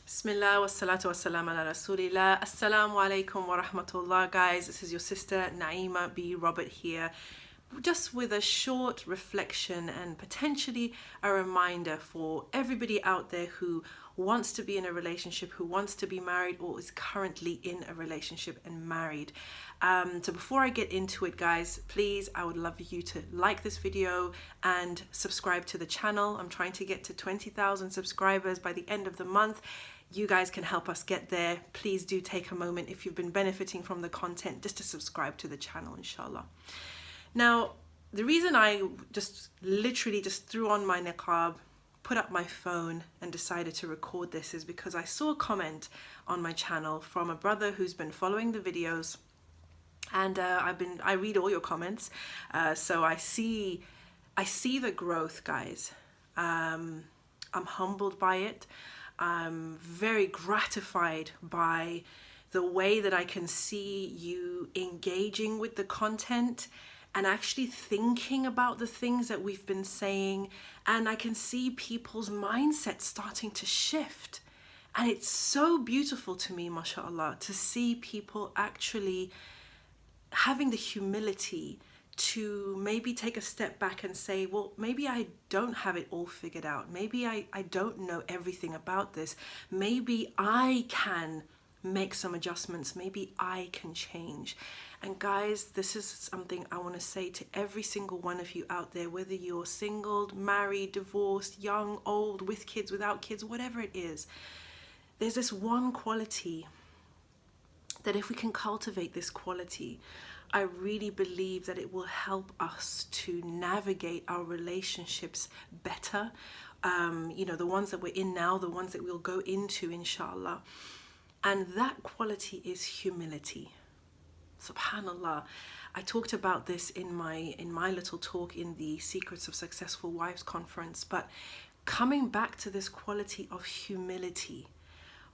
Bismillah wa salatu wa salam ala rasulillah. Assalamu alaikum wa rahmatullah, guys. This is your sister Naima B. Robert here, just with a short reflection and potentially a reminder for everybody out there who wants to be in a relationship, who wants to be married, or is currently in a relationship and married. So before I get into it, guys, please, I would love you to like this video and subscribe to the channel. I'm trying to get to 20,000 subscribers by the end of the month. You guys can help us get there. Please do take a moment, if you've been benefiting from the content, just to subscribe to the channel, inshallah. Now, the reason I literally threw on my niqab, put up my phone and decided to record this is because I saw a comment on my channel from a brother who's been following the videos, and I read all your comments, so I see the growth, guys. I'm humbled by it. I'm very gratified by the way that I can see you engaging with the content and actually thinking about the things that we've been saying, and I can see people's mindsets starting to shift. And it's so beautiful to me, mashallah, to see people actually having the humility to maybe take a step back and say, well, maybe I don't have it all figured out. Maybe I don't know everything about this. Maybe I can make some adjustments. Maybe I can change. And guys, this is something I want to say to every single one of you out there, whether you're single, married, divorced, young, old, with kids, without kids, whatever it is. There's this one quality that if we can cultivate this quality, I really believe that it will help us to navigate our relationships better. The ones that we're in now, the ones that we'll go into, inshallah. And that quality is humility. Subhanallah. I talked about this in my little talk in the Secrets of Successful Wives conference, but coming back to this quality of humility,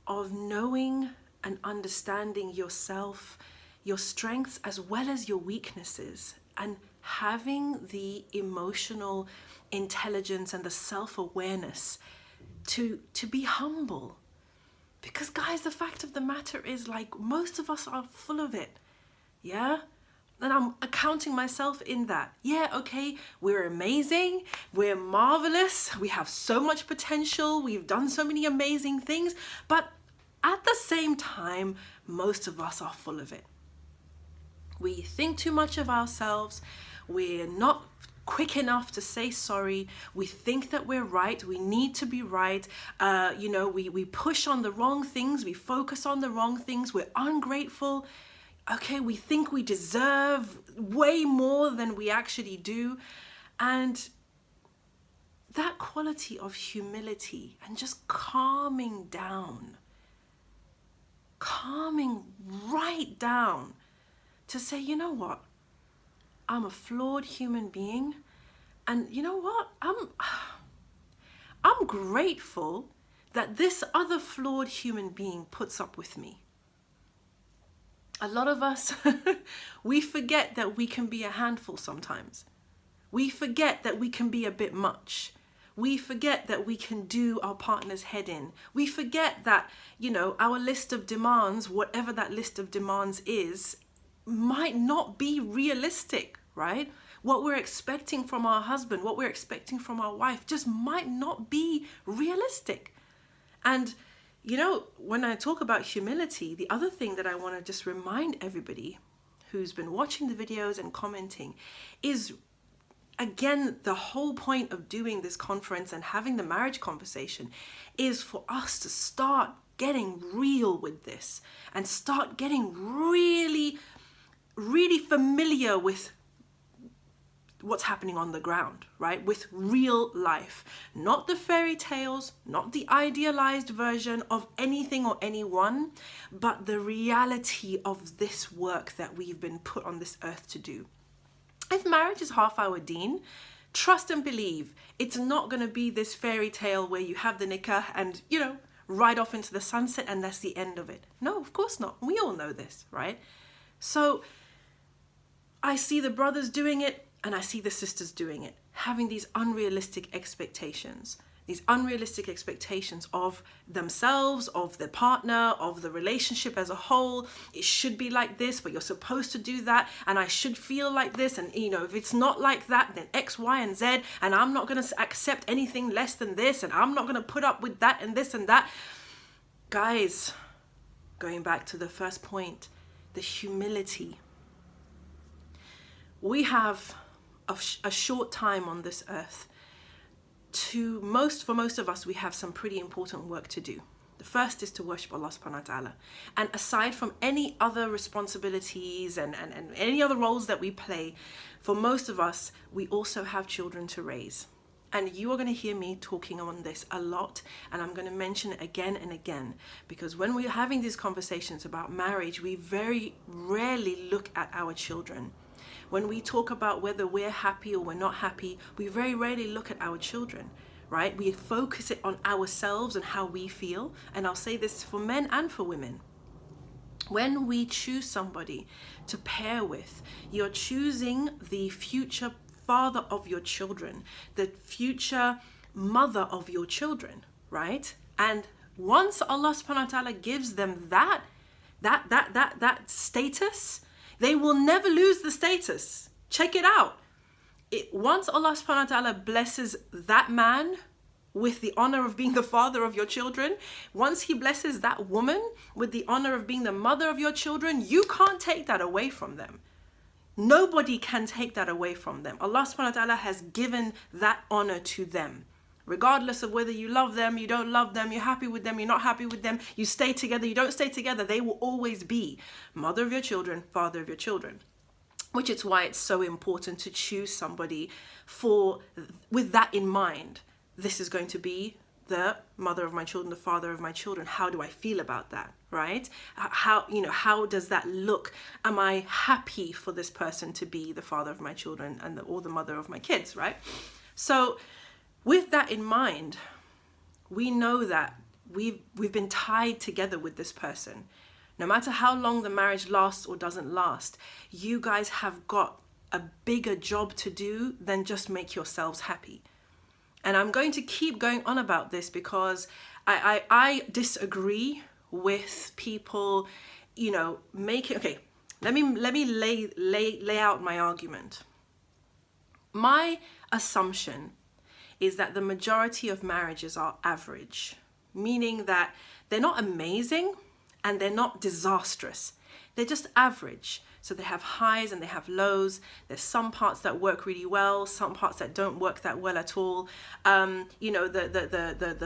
of knowing and understanding yourself, your strengths as well as your weaknesses, and having the emotional intelligence and the self-awareness to be humble. Because guys, the fact of the matter is, like, most of us are full of it. Yeah? And I'm accounting myself in that. Yeah, okay, we're amazing, we're marvelous, we have so much potential, we've done so many amazing things, but at the same time, most of us are full of it. We think too much of ourselves. We're not quick enough to say sorry. We think that we're right. We need to be right. We push on the wrong things. We focus on the wrong things. We're ungrateful. Okay, we think we deserve way more than we actually do. And that quality of humility and just calming right down, to say, you know what, I'm a flawed human being, and you know what, I'm grateful that this other flawed human being puts up with me. A lot of us, we forget that we can be a handful sometimes. We forget that we can be a bit much. We forget that we can do our partner's head in. We forget that, our list of demands, whatever that list of demands is, might not be realistic, right? What we're expecting from our husband, what we're expecting from our wife just might not be realistic. And, when I talk about humility, the other thing that I want to just remind everybody who's been watching the videos and commenting is, again, the whole point of doing this conference and having the marriage conversation is for us to start getting real with this and start getting really familiar with what's happening on the ground, right? With real life, not the fairy tales, not the idealized version of anything or anyone, but the reality of this work that we've been put on this earth to do. If marriage is half our deen, trust and believe, it's not going to be this fairy tale where you have the nikah and, ride off into the sunset and that's the end of it. No, of course not. We all know this, right? So I see the brothers doing it and I see the sisters doing it, having these unrealistic expectations. these unrealistic expectations of themselves, of their partner, of the relationship as a whole. It should be like this, but you're supposed to do that, and I should feel like this, and if it's not like that, then X, Y, and Z, and I'm not going to accept anything less than this, and I'm not going to put up with that and this and that. Guys, going back to the first point, the humility. We have a short time on this earth. For most of us, we have some pretty important work to do. The first is to worship Allah subhanahu wa ta'ala. And aside from any other responsibilities and any other roles that we play, for most of us, we also have children to raise. And you are going to hear me talking on this a lot, and I'm going to mention it again and again, because when we're having these conversations about marriage, we very rarely look at our children. When we talk about whether we're happy or we're not happy, we very rarely look at our children, right? We focus it on ourselves and how we feel. And I'll say this for men and for women. When we choose somebody to pair with, you're choosing the future father of your children, the future mother of your children, right? And once Allah subhanahu wa ta'ala gives them that status, they will never lose the status. Check it out. Once Allah subhanahu wa ta'ala blesses that man with the honor of being the father of your children, once he blesses that woman with the honor of being the mother of your children, you can't take that away from them. Nobody can take that away from them. Allah subhanahu wa ta'ala has given that honor to them. Regardless of whether you love them, you don't love them, you're happy with them, you're not happy with them, you stay together, you don't stay together, they will always be mother of your children, father of your children. Which is why it's so important to choose somebody with that in mind. This is going to be the mother of my children, the father of my children. How do I feel about that, right? How does that look? Am I happy for this person to be the father of my children or the mother of my kids, right? So with that in mind, we know that we've been tied together with this person. No matter how long the marriage lasts or doesn't last, you guys have got a bigger job to do than just make yourselves happy. And I'm going to keep going on about this because I disagree with people, okay, let me lay out my argument. My assumption is that the majority of marriages are average, meaning that they're not amazing and they're not disastrous. They're just average. So they have highs and they have lows. There's some parts that work really well, some parts that don't work that well at all. The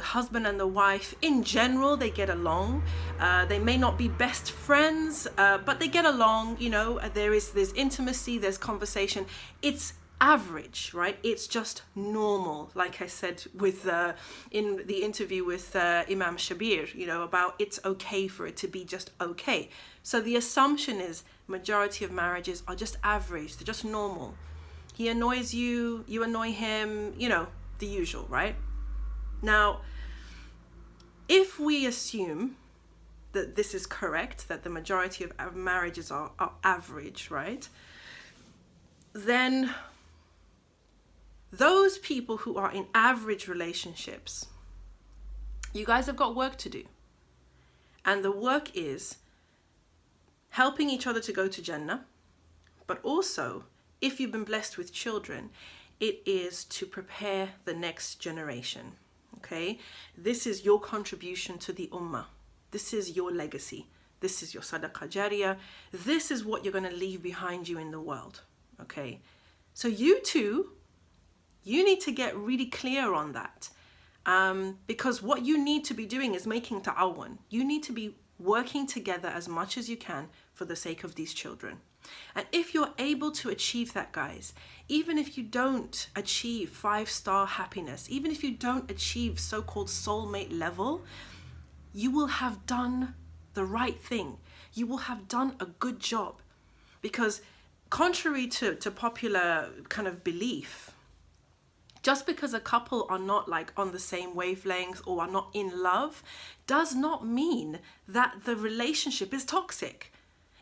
husband and the wife, in general, they get along. They may not be best friends, but they get along. There's intimacy, there's conversation. It's average, right? It's just normal. Like I said in the interview with Imam Shabir, about it's okay for it to be just okay. So the assumption is majority of marriages are just average. They're just normal. He annoys you, you annoy him, the usual, right? Now, if we assume that this is correct, that the majority of marriages are average, right? Then those people who are in average relationships, you guys have got work to do. And the work is helping each other to go to Jannah, but also, if you've been blessed with children, it is to prepare the next generation, okay? This is your contribution to the ummah. This is your legacy. This is your sadaqah jariyah. This is what you're going to leave behind you in the world, okay? So you need to get really clear on that, because what you need to be doing is making ta'awun. You need to be working together as much as you can for the sake of these children. And if you're able to achieve that, guys, even if you don't achieve 5-star happiness, even if you don't achieve so-called soulmate level, you will have done the right thing. You will have done a good job. Because contrary to popular kind of belief, just because a couple are not like on the same wavelength or are not in love does not mean that the relationship is toxic.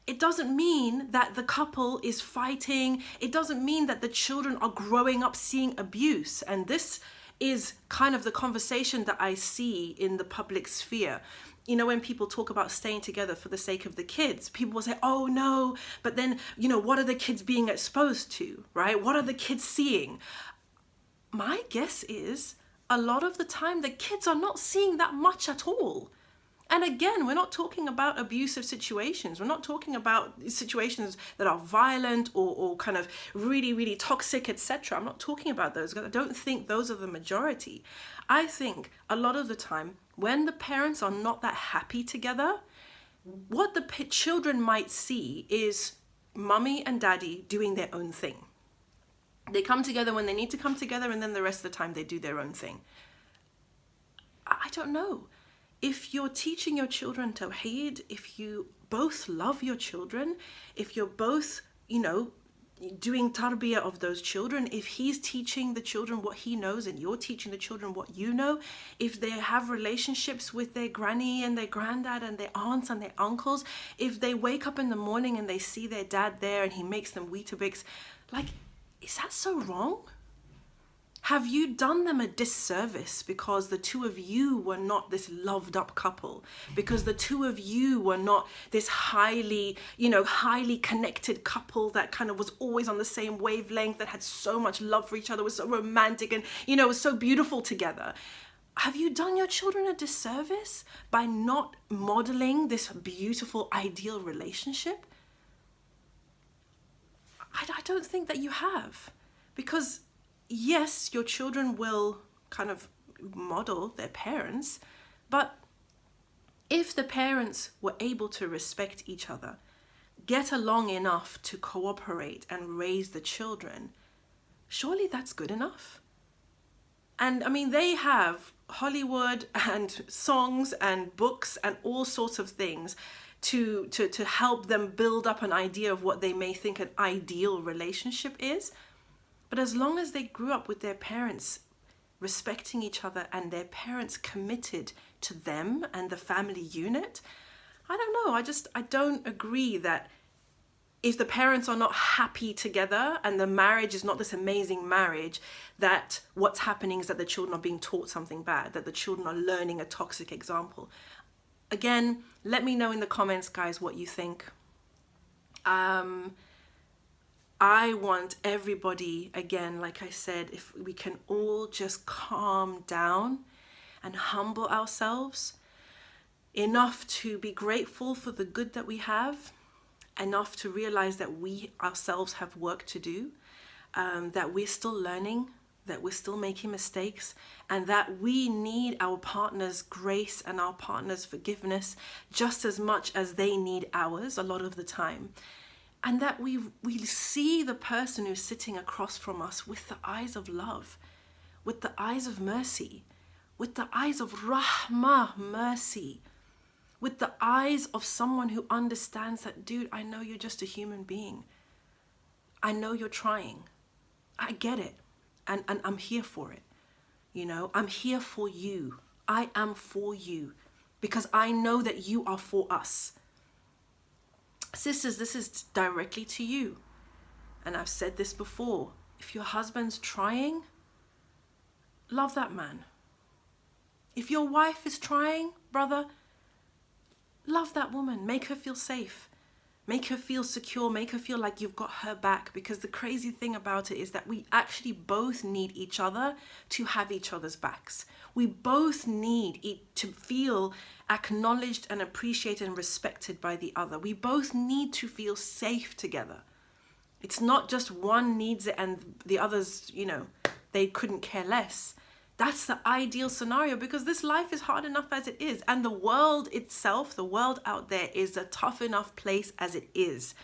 It doesn't mean that the couple is fighting. It doesn't mean that the children are growing up seeing abuse. And this is kind of the conversation that I see in the public sphere. You know, when people talk about staying together for the sake of the kids, people will say, oh no, but then, you know, what are the kids being exposed to, right? What are the kids seeing? My guess is a lot of the time the kids are not seeing that much at all. And again, we're not talking about abusive situations. We're not talking about situations that are violent or kind of really, really toxic, etc. I'm not talking about those. I don't think those are the majority. I think a lot of the time when the parents are not that happy together, what the children might see is mummy and daddy doing their own thing. They come together when they need to come together, and then the rest of the time they do their own thing. I don't know. If you're teaching your children Tawheed, if you both love your children, if you're both, you know, doing tarbiyah of those children, if he's teaching the children what he knows and you're teaching the children what you know, if they have relationships with their granny and their granddad and their aunts and their uncles, if they wake up in the morning and they see their dad there and he makes them Weetabix, like, is that so wrong? Have you done them a disservice because the two of you were not this loved up couple? Because the two of you were not this highly connected couple that kind of was always on the same wavelength, that had so much love for each other, was so romantic and, you know, was so beautiful together? Have you done your children a disservice by not modeling this beautiful, ideal relationship? I don't think that you have. Because yes, your children will kind of model their parents, but if the parents were able to respect each other, get along enough to cooperate and raise the children, surely that's good enough. And I mean, they have Hollywood and songs and books and all sorts of things to help them build up an idea of what they may think an ideal relationship is. But as long as they grew up with their parents respecting each other and their parents committed to them and the family unit, I don't know. I don't agree that if the parents are not happy together and the marriage is not this amazing marriage, that what's happening is that the children are being taught something bad, that the children are learning a toxic example. Again, let me know in the comments, guys, what you think. I want everybody, again, like I said, if we can all just calm down and humble ourselves enough to be grateful for the good that we have, enough to realize that we ourselves have work to do, that we're still learning, that we're still making mistakes, and that we need our partner's grace and our partner's forgiveness just as much as they need ours a lot of the time. And that we see the person who's sitting across from us with the eyes of love, with the eyes of mercy, with the eyes of rahmah, mercy, with the eyes of someone who understands that, dude, I know you're just a human being. I know you're trying. I get it. And I'm here for it. You know, I'm here for you. I am for you because I know that you are for us. Sisters, this is directly to you. And I've said this before. If your husband's trying, love that man. If your wife is trying, brother, love that woman. Make her feel safe. Make her feel secure. Make her feel like you've got her back. Because the crazy thing about it is that we actually both need each other to have each other's backs. We both need to feel acknowledged and appreciated and respected by the other. We both need to feel safe together. It's not just one needs it and the others, you know, they couldn't care less. That's the ideal scenario because this life is hard enough as it is. And the world itself, the world out there is a tough enough place as it is.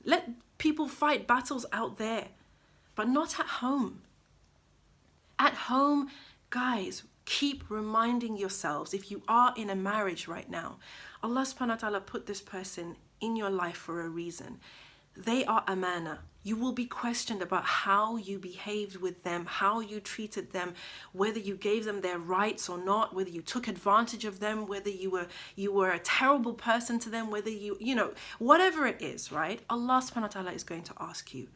Let people fight battles out there, but not at home. At home, guys, keep reminding yourselves, if you are in a marriage right now, Allah subhanahu wa ta'ala put this person in your life for a reason. They are amana. You will be questioned about how you behaved with them, how you treated them, whether you gave them their rights or not, whether you took advantage of them, whether you were a terrible person to them, whether you know, whatever it is, right? Allah subhanahu wa ta'ala is going to ask you.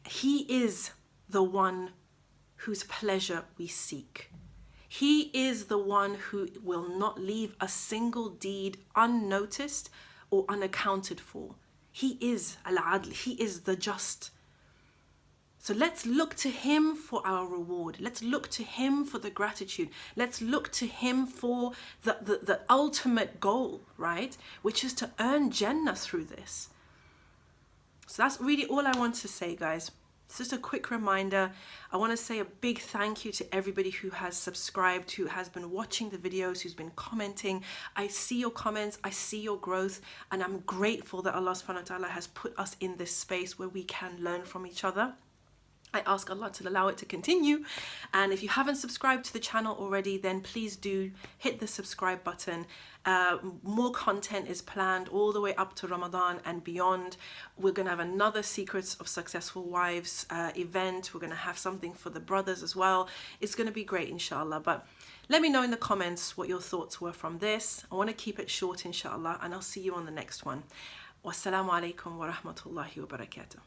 He is the one whose pleasure we seek. He is the one who will not leave a single deed unnoticed or unaccounted for. He is Al-Adl, He is the just. So let's look to Him for our reward. Let's look to Him for the gratitude. Let's look to Him for the ultimate goal, right? Which is to earn Jannah through this. So that's really all I want to say, guys. It's just a quick reminder. I want to say a big thank you to everybody who has subscribed, who has been watching the videos, who's been commenting. I see your comments, I see your growth, and I'm grateful that Allah subhanahu wa ta'ala has put us in this space where we can learn from each other. I ask Allah to allow it to continue. And if you haven't subscribed to the channel already, then please do hit the subscribe button. More content is planned all the way up to Ramadan and beyond. We're going to have another Secrets of Successful Wives event. We're going to have something for the brothers as well. It's going to be great, inshallah. But let me know in the comments what your thoughts were from this. I want to keep it short, inshallah, and I'll see you on the next one. Wassalamu alaikum wa rahmatullahi wa barakatuh.